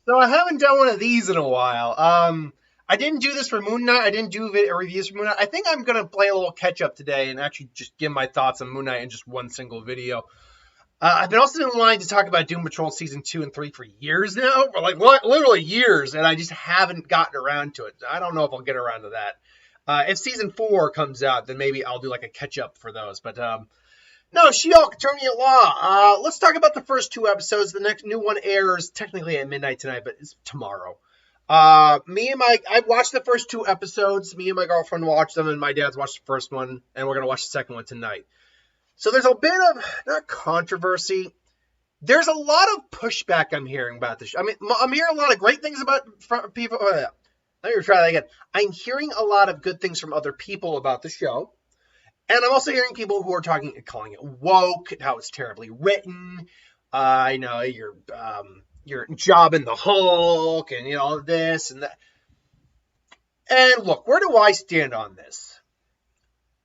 So I haven't done one of these in a while. I didn't do this for Moon Knight. I didn't do reviews for Moon Knight. I think I'm gonna play a little catch up today and actually just give my thoughts on Moon Knight in just one single video. I've been also been wanting to talk about Doom Patrol season 2 and 3 for years now, or like literally years, and I just haven't gotten around to it. I don't know if I'll get around to that. If season 4 comes out, then maybe I'll do like a catch up for those. But no, She-Hulk, Attorney at Law. Let's talk about the first 2 episodes. The next new one airs technically at midnight tonight, but it's tomorrow. I watched the first 2 episodes. Me and my girlfriend watched them, and my dad's watched the first one, and we're gonna watch the second one tonight. So there's a bit of, not controversy, there's a lot of pushback I'm hearing about this show. I mean, I'm hearing a lot of great things about people. Let me try that again. I'm hearing a lot of good things from other people about the show. And I'm also hearing people who are calling it woke, how it's terribly written. I know your job in the Hulk, and all this and that. And look, where do I stand on this?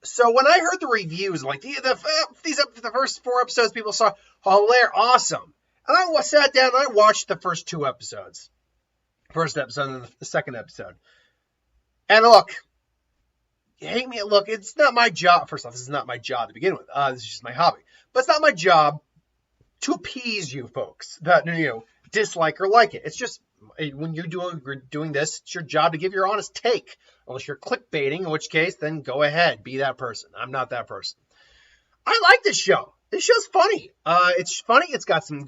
So when I heard the reviews, like the first 4 episodes, people saw, oh, they're awesome. And I sat down and I watched the first 2 episodes. First episode and the second episode. And look, you hate me. Look, it's not my job. First off, this is not my job to begin with. This is just my hobby. But it's not my job to appease you folks that dislike or like it. It's just when you're doing this, it's your job to give your honest take. Unless you're clickbaiting, in which case, then go ahead, be that person. I'm not that person. I like this show. This show's funny. It's funny. It's got some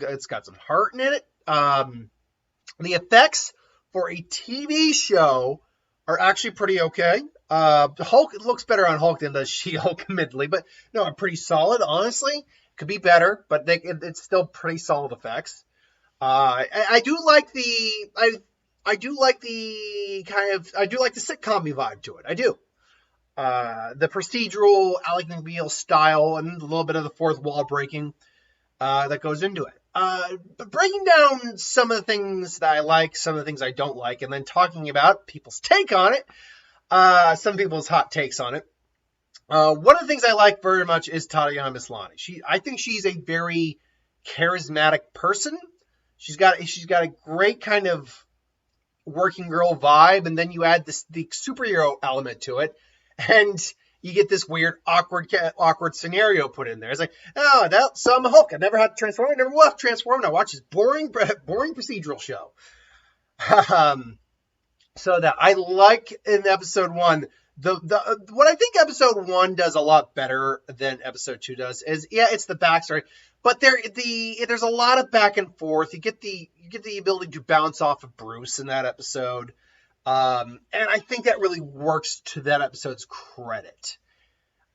heart in it. The effects for a TV show are actually pretty okay. Hulk, it looks better on Hulk than does She-Hulk, admittedly, but no, pretty solid. Honestly, could be better, but it's still pretty solid effects. I do like the sitcom vibe to it. I do. The procedural Alec McBeal style and a little bit of the fourth wall breaking that goes into it. But breaking down some of the things that I like, some of the things I don't like, and then talking about people's take on it, some people's hot takes on it. One of the things I like very much is Tatiana Maslany. I think she's a very charismatic person. She's got a great kind of working girl vibe, and then you add the superhero element to it, and you get this weird, awkward scenario put in there. It's like, so I'm a Hulk. I never had to transform. I never will have to transform. I watch this boring procedural show. So that I like in episode 1. What I think episode 1 does a lot better than episode 2 does is, it's the backstory, but there's a lot of back and forth. You get the ability to bounce off of Bruce in that episode, and I think that really works to that episode's credit,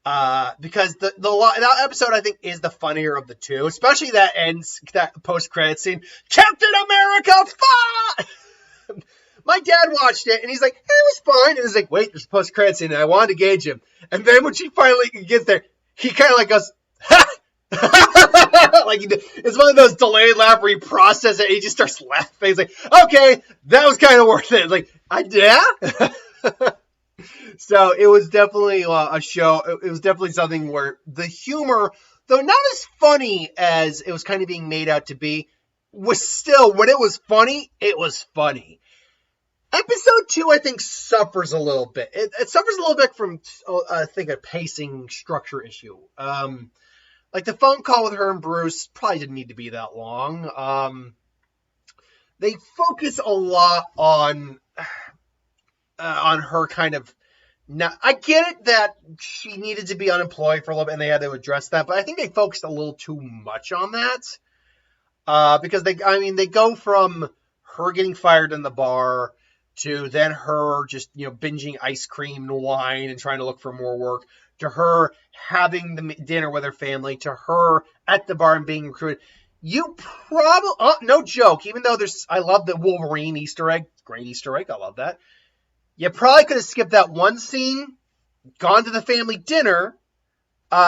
because that episode I think is the funnier of the 2, especially that post credit scene, Captain America, fight! My dad watched it, and he's like, hey, it was fine. And he's like, wait, there's a post-credit scene, and I wanted to gauge him. And then when she finally gets there, he kind of like goes, ha! Like, it's one of those delayed laugh where he processes it, and he just starts laughing. He's like, okay, that was kind of worth it. Like, yeah? So it was definitely a show. It was definitely something where the humor, though not as funny as it was kind of being made out to be, was still, when it was funny, it was funny. Episode 2, I think, suffers a little bit. It suffers a little bit from, I think, a pacing structure issue. Like the phone call with her and Bruce probably didn't need to be that long. They focus a lot on her kind of. Now, I get it that she needed to be unemployed for a little bit, and they had to address that. But I think they focused a little too much on that, because they go from her getting fired in the bar to then her just, binging ice cream and wine and trying to look for more work, to her having the dinner with her family, to her at the bar and being recruited. You probably, no joke, even though I love the Wolverine Easter egg, great Easter egg, I love that. You probably could have skipped that one scene, gone to the family dinner,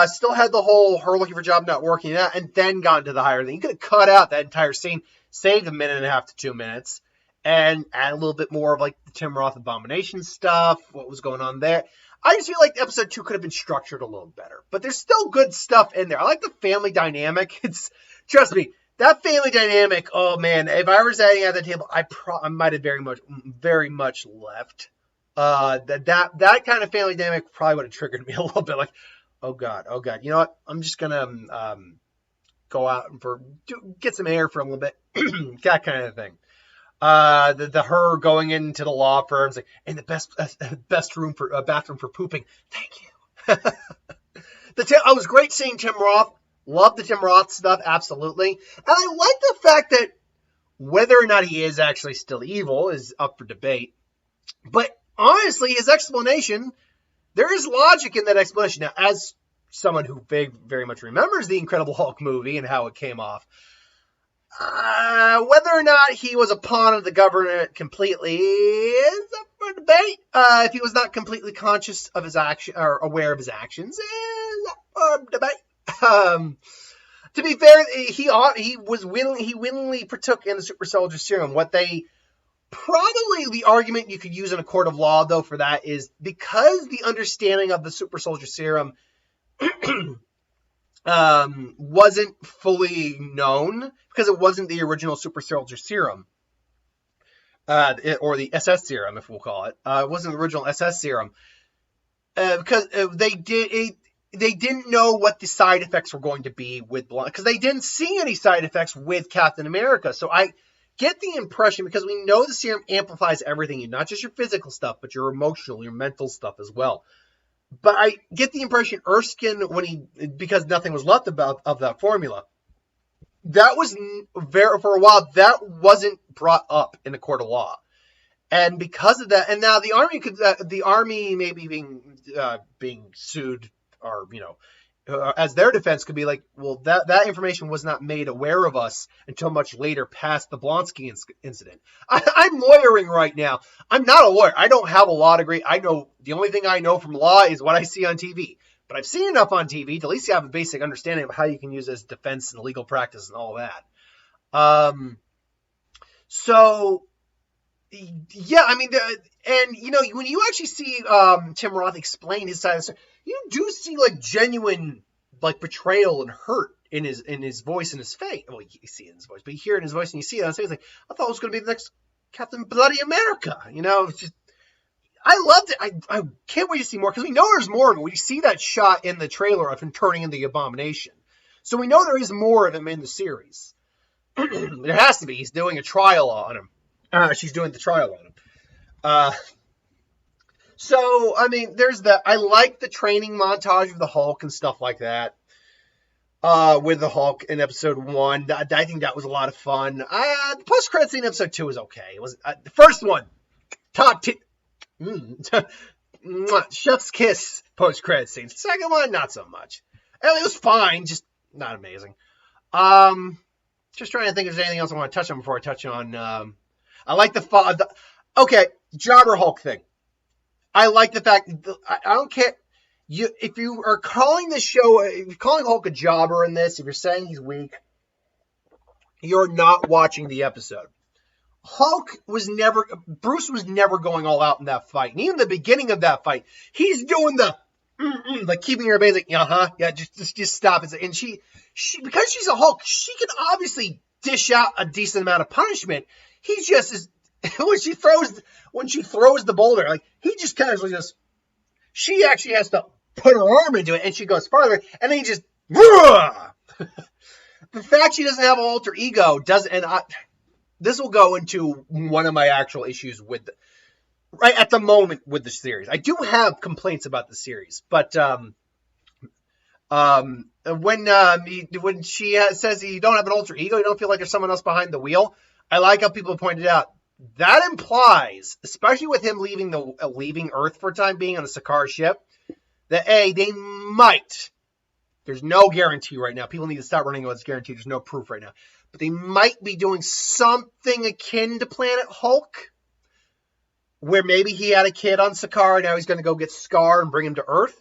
still had the whole her looking for a job, not working out, and then gone to the higher thing. You could have cut out that entire scene, saved 1.5 minutes to 2 minutes, and add a little bit more of like the Tim Roth Abomination stuff, what was going on there. I just feel like episode 2 could have been structured a little better, but there's still good stuff in there. I like the family dynamic. Trust me, that family dynamic, oh man, if I were sitting at the table, I might have very much left. That kind of family dynamic probably would have triggered me a little bit. Like, oh god, you know what? I'm just gonna go out and get some air for a little bit, that kind of thing. The her going into the law firms, like, in the best room for bathroom for pooping. Thank you. It was great seeing Tim Roth. Love the Tim Roth stuff, absolutely. And I like the fact that whether or not he is actually still evil is up for debate. But honestly, his explanation, there is logic in that explanation. Now, as someone who very much remembers the Incredible Hulk movie and how it came off, whether or not he was a pawn of the government completely is up for debate. If he was not completely conscious of his action or aware of his actions is up for debate. To be fair, he willingly partook in the super soldier serum. Probably the argument you could use in a court of law, though, for that is because the understanding of the super soldier serum wasn't fully known, because it wasn't the original super soldier serum, or the SS serum, if we'll call it. It wasn't the original SS serum, because they didn't know what the side effects were going to be with blood, because they didn't see any side effects with Captain America. So I get the impression, because we know the serum amplifies everything, not just your physical stuff, but your emotional, your mental stuff as well. But I get the impression Erskine, because nothing was left of that formula, that was for a while, that wasn't brought up in the court of law. And because of that, and now the army maybe being sued, or, as their defense could be like, well, that information was not made aware of us until much later, past the Blonsky incident. I'm lawyering right now. I'm not a lawyer. I don't have a law degree. The only thing I know from law is what I see on TV. But I've seen enough on TV to at least have a basic understanding of how you can use it as defense and legal practice and all that. So, yeah, I mean, when you actually see Tim Roth explain his side of the story, you do see genuine betrayal and hurt in his voice and his face. Well, you see it in his voice, but you hear it in his voice and you see it on his face. Like, I thought it was going to be the next Captain Bloody America. It's just, I loved it. I can't wait to see more, because we know there's more of it. We see that shot in the trailer of him turning into the Abomination, so we know there is more of him in the series. There has to be. He's doing a trial on him. She's doing the trial on him. So, I mean, there's that. I like the training montage of the Hulk and stuff like that. With the Hulk in episode 1. I think that was a lot of fun. The post-credit scene in episode 2 was okay. It was the first one. Top 2. Chef's kiss post-credit scene. Second one, not so much. It was fine, just not amazing. Just trying to think if there's anything else I want to touch on before I touch on. I like okay, Jobber Hulk thing. I like the fact, I don't care, if you are calling this show, if you're calling Hulk a jobber in this, if you're saying he's weak, you're not watching the episode. Bruce was never going all out in that fight. And even the beginning of that fight, he's doing the, keeping her base, yeah, just stop it. And she, because she's a Hulk, she can obviously dish out a decent amount of punishment. He just is, when she throws the boulder, he just casually she actually has to put her arm into it, and she goes farther, and then he just, the fact she doesn't have an alter ego this will go into one of my actual issues right at the moment with the series. I do have complaints about the series, but when she says you don't have an alter ego, you don't feel like there's someone else behind the wheel, I like how people pointed out, that implies, especially with him leaving Earth for a time being on a Sakaar ship, that they might, there's no guarantee right now, people need to stop running what's guaranteed, there's no proof right now, but they might be doing something akin to Planet Hulk, where maybe he had a kid on Sakaar, and now he's going to go get Scar and bring him to Earth.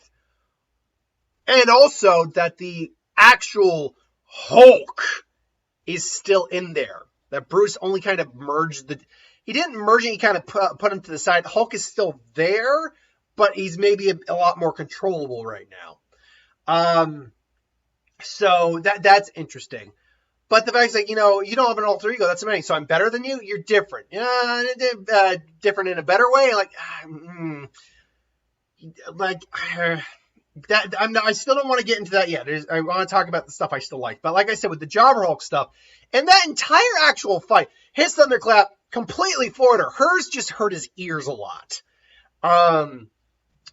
And also that the actual Hulk is still in there. That Bruce only kind of merged he didn't merge it, he kind of put him to the side. Hulk is still there, but he's maybe a lot more controllable right now. So that's interesting. But the fact is, like, you know, you don't have an alter ego. That's amazing. So I'm better than you. You're different. Different in a better way. That I still don't want to get into that yet. I want to talk about the stuff I still like. But like I said, with the Jobber Hulk stuff, and that entire actual fight, his thunderclap completely floored her. Hers just hurt his ears a lot. And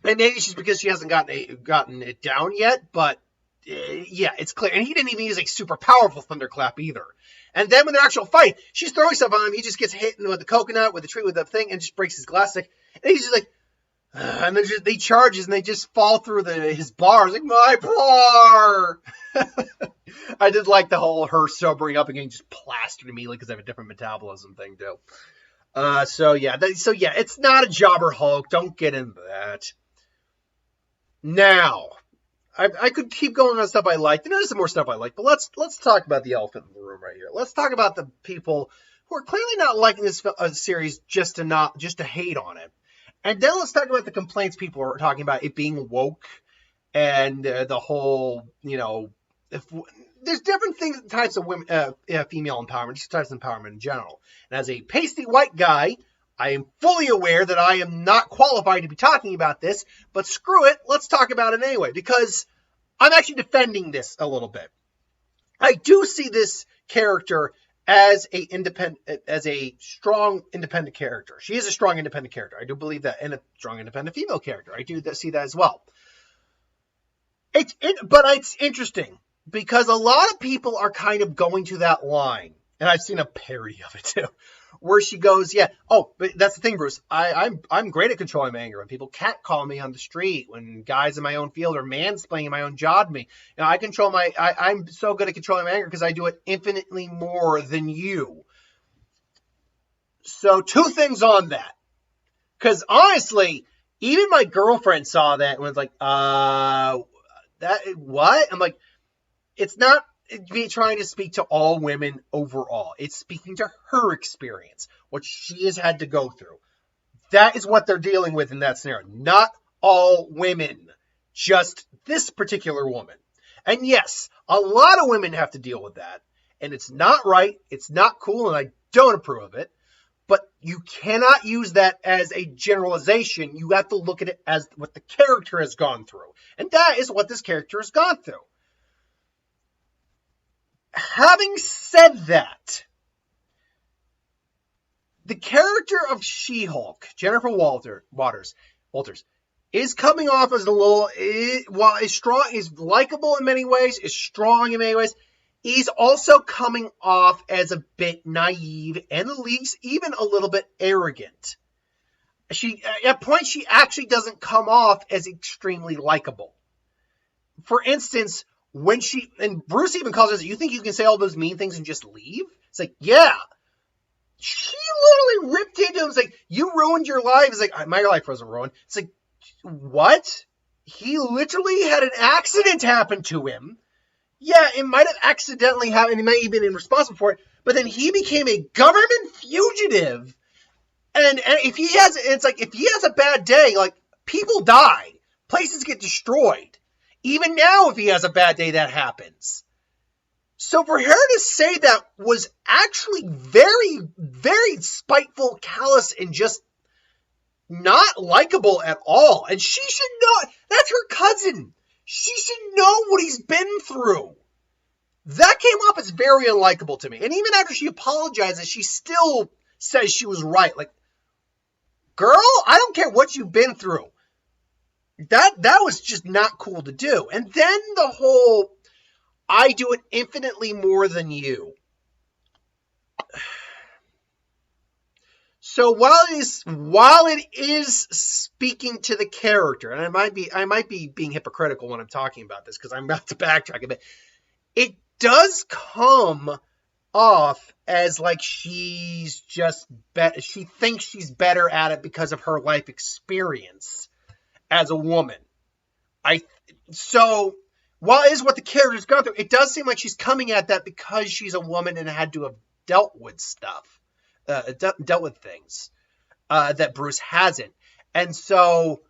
maybe it's just because she hasn't gotten it down yet, but yeah, it's clear. And he didn't even use a super powerful thunderclap either. And then when the actual fight, she's throwing stuff on him. He just gets hit with the coconut, with the tree, with the thing, and just breaks his glass stick. And he's just like, and then they charges and they just fall through his bar. Like, my bar. I did like the whole her sobering up and getting just plastered immediately because I have a different metabolism thing too. So yeah, it's not a Jobber Hulk. Don't get into that. Now, I could keep going on stuff I liked, and there's some more stuff I like, but let's talk about the elephant in the room right here. Let's talk about the people who are clearly not liking this series just to hate on it. And then let's talk about the complaints people are talking about it being woke and the whole, you know, there's different types of women, female empowerment, just types of empowerment in general. And as a pasty white guy, I am fully aware that I am not qualified to be talking about this, but screw it, let's talk about it anyway, because I'm actually defending this a little bit. I do see this character as a strong independent character. She is a strong independent character. I do believe that, and a strong independent female character. I do see that as well. But it's interesting because a lot of people are kind of going to that line, and I've seen a parody of it too, where she goes, yeah, oh, but that's the thing, Bruce. I'm great at controlling my anger. When people catcall me on the street, when guys in my own field are mansplaining my own job to me, you know, I'm so good at controlling my anger because I do it infinitely more than you. So 2 things on that. Because honestly, even my girlfriend saw that and was like, what? I'm like, it's not me trying to speak to all women overall. It's speaking to her experience, what she has had to go through. That is what they're dealing with in that scenario. Not all women, just this particular woman. And yes, a lot of women have to deal with that. And it's not right. It's not cool. And I don't approve of it. But you cannot use that as a generalization. You have to look at it as what the character has gone through. And that is what this character has gone through. Having said that, the character of She-Hulk, Jennifer Walters, is coming off as a little, while is strong, is likable in many ways, is strong in many ways, he's also coming off as a bit naive and at least even a little bit arrogant. At points, she actually doesn't come off as extremely likable. For instance, and Bruce even calls her, you think you can say all those mean things and just leave? It's like, yeah. She literally ripped into him. It's like, you ruined your life. It's like, my life wasn't ruined. It's like, what? He literally had an accident happen to him. Yeah, it might have accidentally happened. He might have been responsible for it. But then he became a government fugitive. And if he has a bad day, like, people die. Places get destroyed. Even now, if he has a bad day, that happens. So for her to say that was actually very, very spiteful, callous, and just not likable at all. And she should know. That's her cousin. She should know what he's been through. That came off as very unlikable to me. And even after she apologizes, she still says she was right. Like, girl, I don't care what you've been through. That was just not cool to do. And then the whole, I do it infinitely more than you. So while it is speaking to the character, and I might be being hypocritical when I'm talking about this because I'm about to backtrack a bit, it does come off as like she's just she thinks she's better at it because of her life experience as a woman. So while it is what the character's gone through, it does seem like she's coming at that because she's a woman and had to have dealt with stuff, dealt with things that Bruce hasn't. And so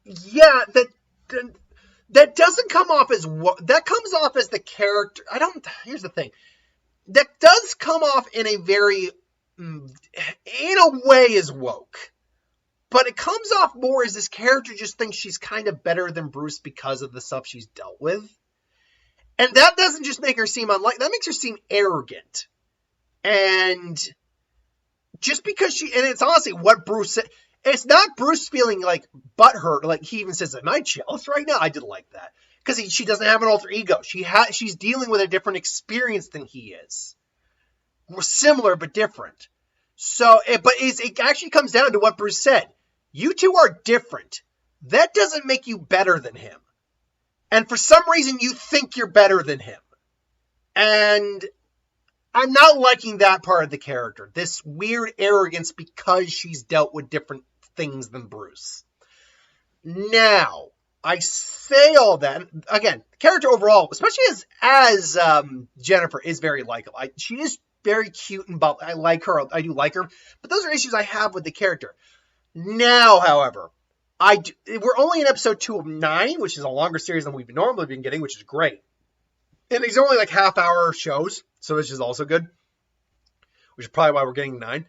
yeah, that doesn't come off as that comes off as the character. Here's the thing. That does come off in a very, in a way, as woke. But it comes off more as this character just thinks she's kind of better than Bruce because of the stuff she's dealt with. And that doesn't just make her seem unlike, that makes her seem arrogant. And just because and it's honestly what Bruce said. It's not Bruce feeling like butthurt, like he even says, am I jealous right now? I didn't like that. Because she doesn't have an alter ego. She's dealing with a different experience than he is. We're similar, but different. So, it actually comes down to what Bruce said. You two are different. That doesn't make you better than him. And for some reason, you think you're better than him. And I'm not liking that part of the character. This weird arrogance because she's dealt with different things than Bruce. Now, I say all that. Again, the character overall, especially as Jennifer, is very likable. She is very cute and bubbly. I like her. I do like her. But those are issues I have with the character. Now, however, we're only in episode 2 of 9, which is a longer series than we've normally been getting, which is great. And these are only like half-hour shows, so which is also good. Which is probably why we're getting 9.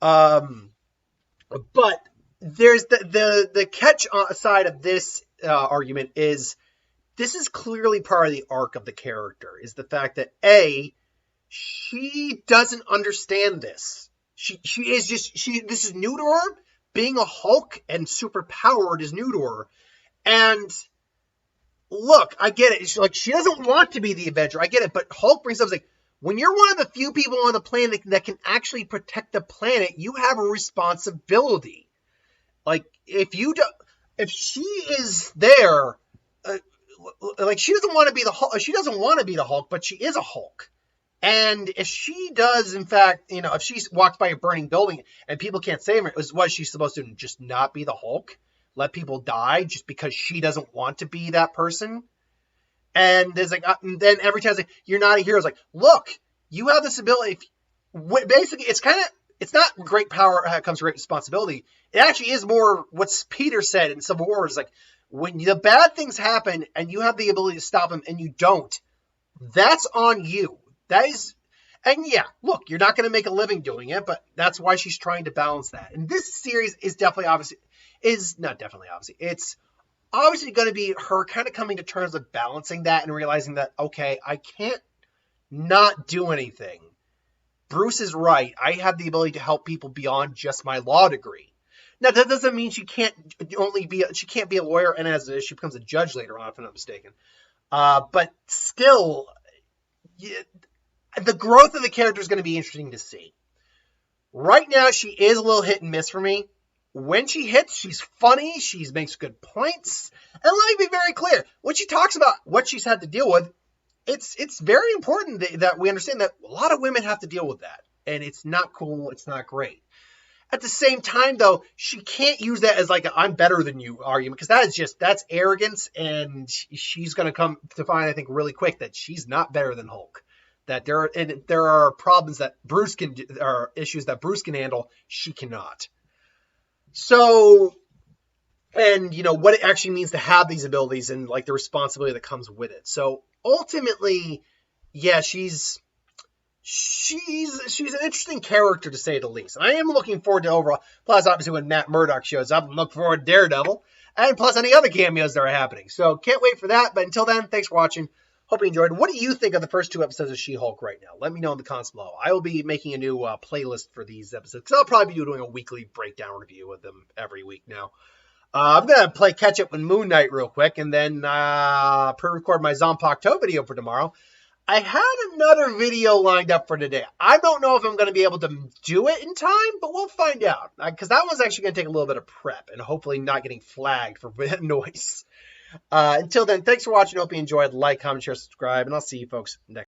But there's the catch side of this argument is this is clearly part of the arc of the character, is the fact that she doesn't understand this. This is new to her. Being a Hulk and super powered is new to her. And look, I get it. She doesn't want to be the Avenger. I get it. But Hulk brings up like, when you're one of the few people on the planet that can actually protect the planet, you have a responsibility. Like, if she is there, like, she doesn't want to be the Hulk. She doesn't want to be the Hulk, but she is a Hulk. And if she does, in fact, if she walks by a burning building and people can't save her, was she supposed to just not be the Hulk? Let people die just because she doesn't want to be that person? And there's like, then every time it's like, you're not a hero. It's like, look, you have this ability. Basically, it's not great power comes great responsibility. It actually is more what Peter said in Civil War. Is like, when the bad things happen and you have the ability to stop them and you don't, that's on you. That is, and yeah, look, you're not going to make a living doing it, but that's why she's trying to balance that. And this series is it's obviously going to be her kind of coming to terms with balancing that and realizing that, okay, I can't not do anything. Bruce is right. I have the ability to help people beyond just my law degree. Now, that doesn't mean she can't be a lawyer, and she becomes a judge later on, if I'm not mistaken. But still, the growth of the character is going to be interesting to see. Right now, she is a little hit and miss for me. When she hits, she's funny. She makes good points. And let me be very clear. When she talks about what she's had to deal with, it's very important that we understand that a lot of women have to deal with that. And it's not cool. It's not great. At the same time, though, she can't use that as like I'm better than you argument, because that's arrogance. And she's going to come to find, I think, really quick that she's not better than Hulk. That there are problems that Bruce or issues that Bruce can handle, she cannot. So, and what it actually means to have these abilities and like the responsibility that comes with it. So ultimately, yeah, she's an interesting character to say the least. And I am looking forward to overall. Plus, obviously, when Matt Murdock shows up, I'm looking forward to Daredevil, and plus any other cameos that are happening. So can't wait for that. But until then, thanks for watching. Hope you enjoyed. What do you think of the first 2 episodes of She-Hulk right now? Let me know in the comments below. I will be making a new playlist for these episodes, because I'll probably be doing a weekly breakdown review of them every week now. I'm going to play catch up with Moon Knight real quick, and then pre-record my Zompocto video for tomorrow. I had another video lined up for today. I don't know if I'm going to be able to do it in time, but we'll find out. Because that one's actually going to take a little bit of prep, and hopefully not getting flagged for noise. Until then, thanks for watching. Hope you enjoyed. Like, comment, share, subscribe, and I'll see you folks next time.